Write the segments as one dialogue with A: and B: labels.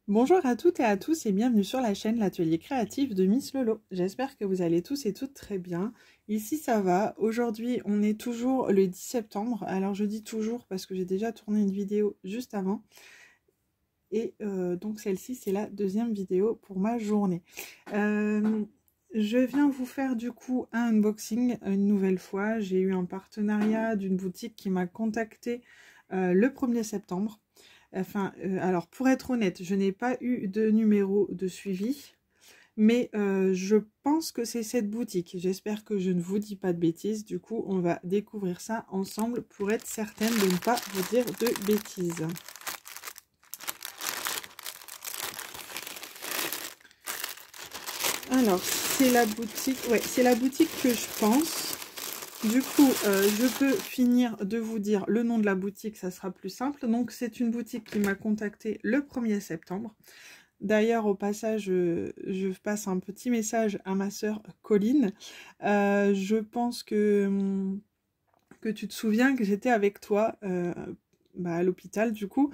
A: Bonjour à toutes et à tous et bienvenue sur la chaîne L'Atelier Créatif de Miss Lolo. J'espère que vous allez tous et toutes très bien. Ici ça va. Aujourd'hui on est toujours le 10 septembre. Alors je dis toujours parce que j'ai déjà tourné une vidéo juste avant. Et donc celle-ci c'est la deuxième vidéo pour ma journée. Je viens vous faire du coup un unboxing une nouvelle fois. J'ai eu un partenariat d'une boutique qui m'a contacté le 1er septembre. Enfin, alors pour être honnête, je n'ai pas eu de numéro de suivi, mais je pense que c'est cette boutique. J'espère que je ne vous dis pas de bêtises. Du coup, on va découvrir ça ensemble pour être certaine de ne pas vous dire de bêtises. Alors, c'est la boutique, ouais, c'est la boutique que je pense. Du coup, je peux finir de vous dire le nom de la boutique, ça sera plus simple. Donc, c'est une boutique qui m'a contacté le 1er septembre. D'ailleurs, au passage, je passe un petit message à ma sœur Colline. Je pense que tu te souviens que j'étais avec toi à l'hôpital, du coup,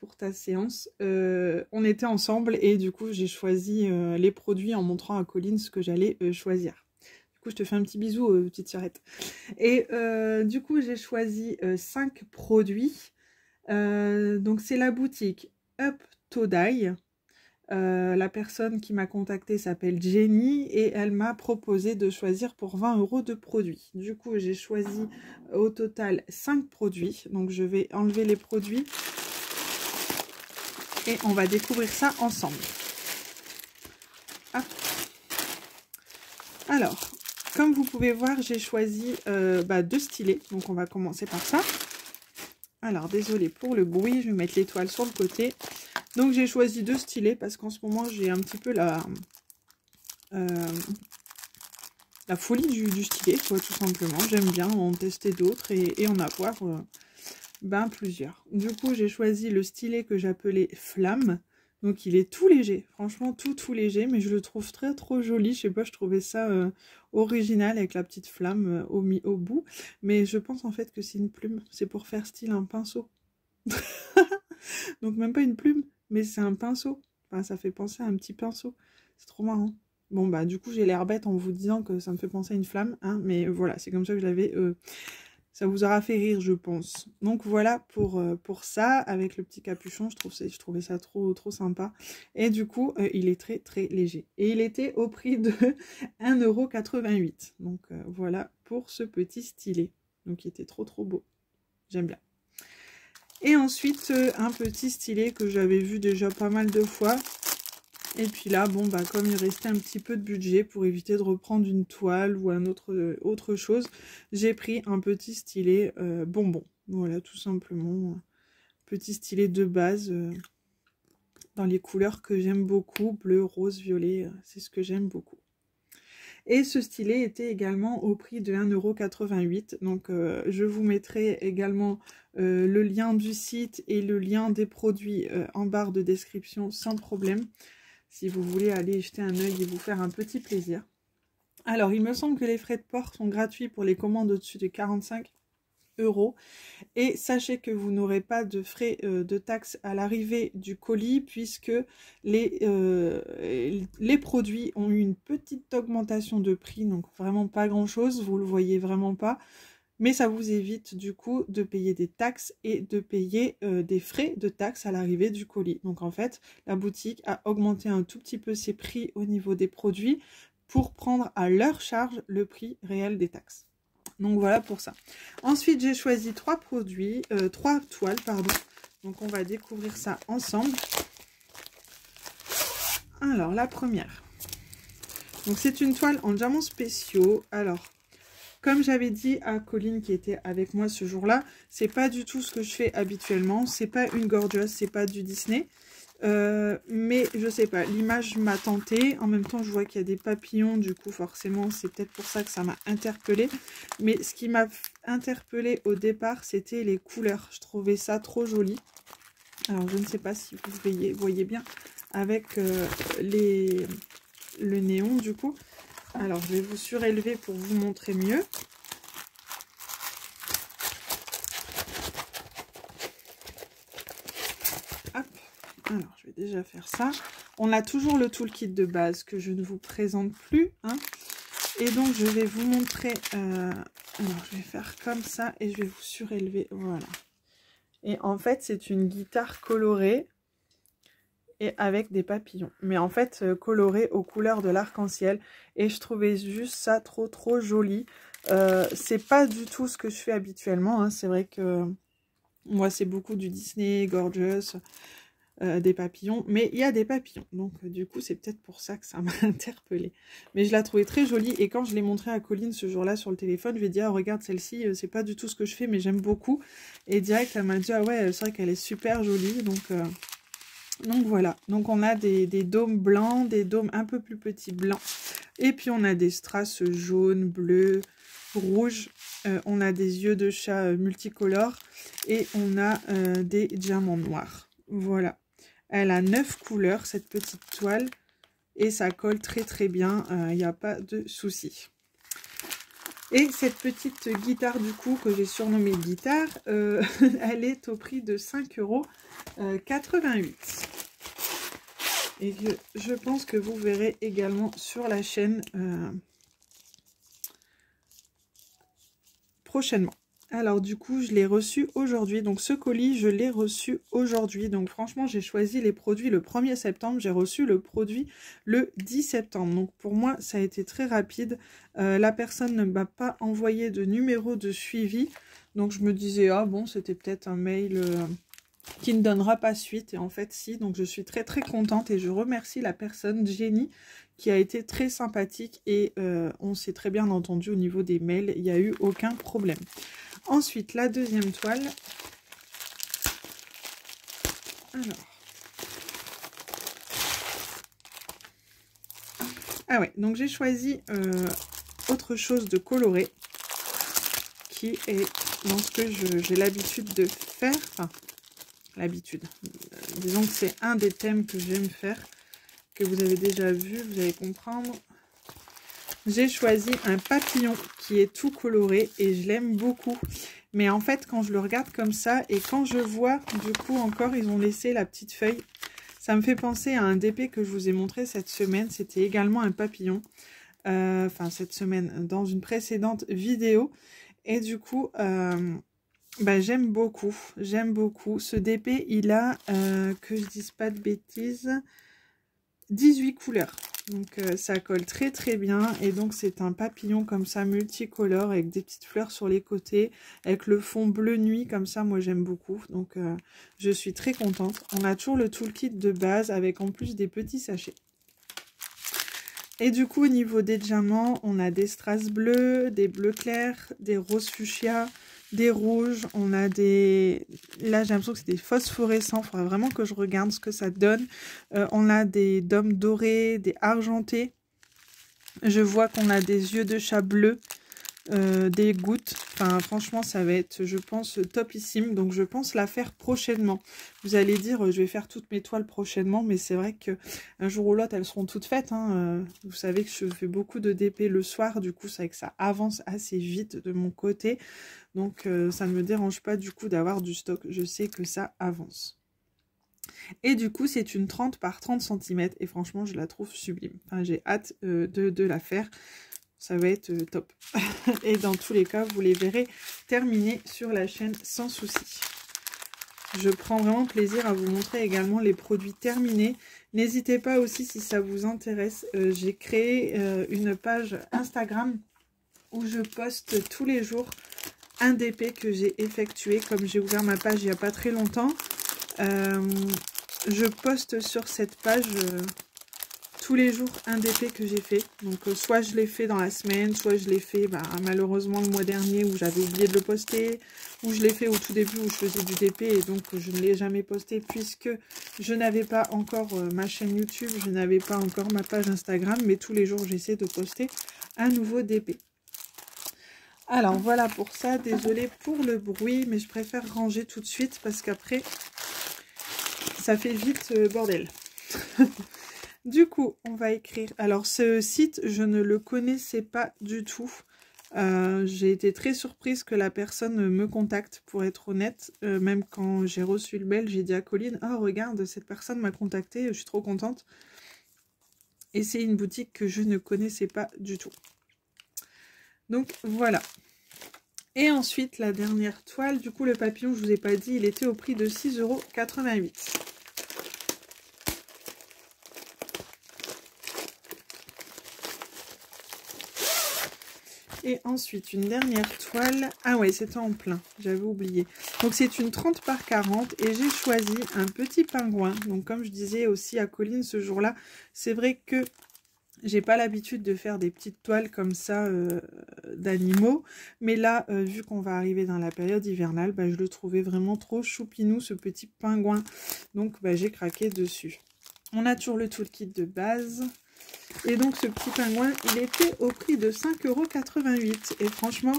A: pour ta séance. On était ensemble et du coup, j'ai choisi les produits en montrant à Colline ce que j'allais choisir. Du coup, je te fais un petit bisou, petite sœurette. Et du coup, j'ai choisi 5 produits. Donc, c'est la boutique Up to Die. La personne qui m'a contactée s'appelle Jenny et elle m'a proposé de choisir pour 20 € de produits. Du coup, j'ai choisi au total 5 produits. Donc, je vais enlever les produits et on va découvrir ça ensemble. Ah. Alors, comme vous pouvez voir, j'ai choisi 2 stylets. Donc, on va commencer par ça. Alors, désolée pour le bruit, je vais mettre l'étoile sur le côté. Donc, j'ai choisi 2 stylets parce qu'en ce moment, j'ai un petit peu la folie du stylet, quoi, tout simplement. J'aime bien en tester d'autres et en avoir plusieurs. Du coup, j'ai choisi le stylet que j'appelais Flamme. Donc, il est tout léger. Franchement, tout léger. Mais je le trouve trop joli. Je sais pas, je trouvais ça original avec la petite flamme au bout. Mais je pense en fait que c'est une plume. C'est pour faire style un pinceau. Donc, même pas une plume, mais c'est un pinceau. Enfin, ça fait penser à un petit pinceau. C'est trop marrant. Bon, bah, du coup, j'ai l'air bête en vous disant que ça me fait penser à une flamme. Hein, mais voilà, c'est comme ça que je l'avais... ça vous aura fait rire, je pense. Donc voilà pour ça, avec le petit capuchon, je trouvais ça trop sympa. Et du coup, il est très léger. Et il était au prix de 1,88 €. Donc voilà pour ce petit stylet. Donc il était trop beau. J'aime bien. Et ensuite, un petit stylet que j'avais vu déjà pas mal de fois. Et puis là, bon, comme il restait un petit peu de budget pour éviter de reprendre une toile ou autre chose, j'ai pris un petit stylet bonbon. Voilà, tout simplement. Petit stylet de base dans les couleurs que j'aime beaucoup. Bleu, rose, violet, c'est ce que j'aime beaucoup. Et ce stylet était également au prix de 1,88 €. Donc, je vous mettrai également le lien du site et le lien des produits en barre de description sans problème. Si vous voulez aller jeter un œil et vous faire un petit plaisir. Alors, il me semble que les frais de port sont gratuits pour les commandes au-dessus de 45 €. Et sachez que vous n'aurez pas de frais de taxes à l'arrivée du colis puisque les produits ont eu une petite augmentation de prix. Donc, vraiment pas grand-chose. Vous ne le voyez vraiment pas. Mais ça vous évite du coup de payer des taxes et de payer des frais de taxes à l'arrivée du colis. Donc en fait, la boutique a augmenté un tout petit peu ses prix au niveau des produits pour prendre à leur charge le prix réel des taxes. Donc voilà pour ça. Ensuite, j'ai choisi 3 toiles, pardon. Donc on va découvrir ça ensemble. Alors la première. Donc c'est une toile en diamants spéciaux. Alors, comme j'avais dit à Colline qui était avec moi ce jour-là, c'est pas du tout ce que je fais habituellement. C'est pas une gorgeous, c'est pas du Disney. Mais je sais pas, l'image m'a tenté. En même temps, je vois qu'il y a des papillons. Du coup, forcément, c'est peut-être pour ça que ça m'a interpellée. Mais ce qui m'a interpellée au départ, c'était les couleurs. Je trouvais ça trop joli. Alors, je ne sais pas si vous voyez bien avec le néon, du coup. Alors, je vais vous surélever pour vous montrer mieux. Hop. Alors, je vais déjà faire ça. On a toujours le toolkit de base que je ne vous présente plus. Hein. Et donc, je vais vous montrer... alors, je vais faire comme ça et je vais vous surélever. Voilà. Et en fait, c'est une guitare colorée et avec des papillons. Mais en fait, colorée aux couleurs de l'arc-en-ciel. Et je trouvais juste ça trop joli. C'est pas du tout ce que je fais habituellement. Hein. C'est vrai que moi, c'est beaucoup du Disney, Gorgeous... des papillons, mais il y a des papillons, donc du coup c'est peut-être pour ça que ça m'a interpellée. Mais je la trouvais très jolie, et quand je l'ai montrée à Colline ce jour-là sur le téléphone, je lui ai dit, ah, regarde celle-ci, c'est pas du tout ce que je fais, mais j'aime beaucoup, et direct elle m'a dit, ah ouais, c'est vrai qu'elle est super jolie, donc voilà. Donc on a des dômes blancs, des dômes un peu plus petits blancs, et puis on a des strass jaunes, bleus, rouges, on a des yeux de chat multicolores, et on a des diamants noirs. Voilà. Elle a 9 couleurs, cette petite toile, et ça colle très bien, il n'y a pas de souci. Et cette petite guitare, du coup, que j'ai surnommée guitare, elle est au prix de 5,88 €. Et je pense que vous verrez également sur la chaîne prochainement. Alors du coup, je l'ai reçu aujourd'hui. Donc ce colis, je l'ai reçu aujourd'hui. Donc franchement, j'ai choisi les produits le 1er septembre. J'ai reçu le produit le 10 septembre. Donc pour moi, ça a été très rapide. La personne ne m'a pas envoyé de numéro de suivi. Donc je me disais, ah bon, c'était peut-être un mail qui ne donnera pas suite. Et en fait, si. Donc je suis très contente. Et je remercie la personne, Jenny, qui a été très sympathique. Et on s'est très bien entendu au niveau des mails. Il n'y a eu aucun problème. Ensuite, la deuxième toile. Alors. Ah ouais, donc j'ai choisi autre chose de coloré qui est dans ce que j'ai l'habitude de faire. Enfin, l'habitude. Disons que c'est un des thèmes que j'aime faire, que vous avez déjà vu, vous allez comprendre. J'ai choisi un papillon qui est tout coloré et je l'aime beaucoup. Mais en fait, quand je le regarde comme ça et quand je vois, du coup, encore, ils ont laissé la petite feuille. Ça me fait penser à un DP que je vous ai montré cette semaine. C'était également un papillon. Enfin, cette semaine, dans une précédente vidéo. Et du coup, bah, j'aime beaucoup. J'aime beaucoup. Ce DP, il a, que je dise pas de bêtises, 18 couleurs. Donc ça colle très bien, et donc c'est un papillon comme ça multicolore avec des petites fleurs sur les côtés, avec le fond bleu nuit comme ça, moi j'aime beaucoup, donc je suis très contente. On a toujours le toolkit de base avec en plus des petits sachets. Et du coup au niveau des diamants, on a des strass bleus, des bleus clairs, des roses fuchsia, des rouges, on a des... Là j'ai l'impression que c'est des phosphorescents, il faudra vraiment que je regarde ce que ça donne. On a des dômes dorés, des argentés. Je vois qu'on a des yeux de chat bleus, des gouttes. Enfin franchement ça va être, je pense, topissime. Donc je pense la faire prochainement. Vous allez dire, je vais faire toutes mes toiles prochainement, mais c'est vrai que un jour ou l'autre elles seront toutes faites. Hein. Vous savez que je fais beaucoup de DP le soir, du coup c'est vrai que ça avance assez vite de mon côté. Donc ça ne me dérange pas du coup d'avoir du stock. Je sais que ça avance. Et du coup c'est une 30 par 30 cm et franchement je la trouve sublime. Enfin j'ai hâte de la faire. Ça va être top. Et dans tous les cas, vous les verrez terminés sur la chaîne sans souci. Je prends vraiment plaisir à vous montrer également les produits terminés. N'hésitez pas aussi si ça vous intéresse. J'ai créé une page Instagram où je poste tous les jours un DP que j'ai effectué. Comme j'ai ouvert ma page il n'y a pas très longtemps, je poste sur cette page... tous les jours un DP que j'ai fait. Donc soit je l'ai fait dans la semaine, soit je l'ai fait malheureusement le mois dernier où j'avais oublié de le poster, ou je l'ai fait au tout début où je faisais du DP et donc je ne l'ai jamais posté puisque je n'avais pas encore ma chaîne YouTube, je n'avais pas encore ma page Instagram, mais tous les jours j'essaie de poster un nouveau DP. Alors voilà pour ça, désolée pour le bruit, mais je préfère ranger tout de suite parce qu'après ça fait vite bordel. Du coup, on va écrire. Alors, ce site, je ne le connaissais pas du tout. J'ai été très surprise que la personne me contacte, pour être honnête. Même quand j'ai reçu le mail, j'ai dit à Colline, oh regarde, cette personne m'a contactée, je suis trop contente. Et c'est une boutique que je ne connaissais pas du tout. Donc voilà. Et ensuite, la dernière toile, du coup le papillon, je vous ai pas dit, il était au prix de 6,88 €. Et ensuite, une dernière toile. Ah ouais, c'était en plein, j'avais oublié. Donc c'est une 30 par 40 et j'ai choisi un petit pingouin. Donc comme je disais aussi à Colline ce jour-là, c'est vrai que j'ai pas l'habitude de faire des petites toiles comme ça d'animaux. Mais là, vu qu'on va arriver dans la période hivernale, bah, je le trouvais vraiment trop choupinou, ce petit pingouin. Donc bah, j'ai craqué dessus. On a toujours le toolkit de base. Et donc ce petit pingouin, il était au prix de 5,88 €. Et franchement,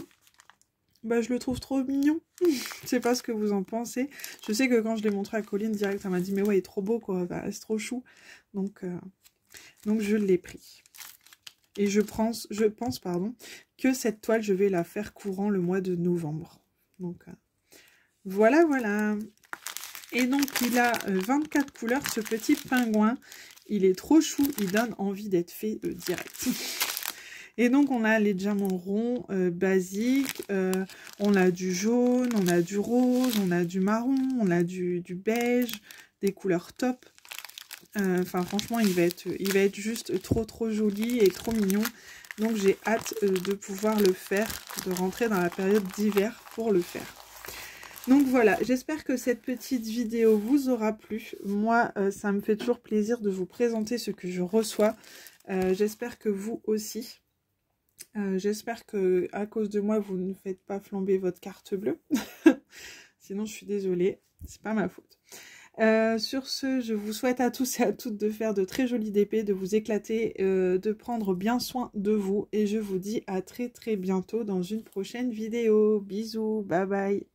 A: bah, je le trouve trop mignon. Je sais pas ce que vous en pensez. Je sais que quand je l'ai montré à Colline direct, elle m'a dit mais ouais, il est trop beau quoi, bah, c'est trop chou. Donc je l'ai pris. Et je pense que cette toile, je vais la faire courant le mois de novembre. Donc voilà, voilà. Et donc il a 24 couleurs, ce petit pingouin. Il est trop chou, il donne envie d'être fait direct. Et donc on a les diamants ronds basiques, on a du jaune, on a du rose, on a du marron, on a du beige, des couleurs top. Enfin franchement il va être juste trop joli et trop mignon. Donc j'ai hâte de pouvoir le faire, de rentrer dans la période d'hiver pour le faire. Donc voilà, j'espère que cette petite vidéo vous aura plu. Moi, ça me fait toujours plaisir de vous présenter ce que je reçois. J'espère que vous aussi. J'espère que à cause de moi, vous ne faites pas flamber votre carte bleue. Sinon, je suis désolée, c'est pas ma faute. Sur ce, je vous souhaite à tous et à toutes de faire de très jolies DP, de vous éclater, de prendre bien soin de vous. Et je vous dis à très bientôt dans une prochaine vidéo. Bisous, bye bye.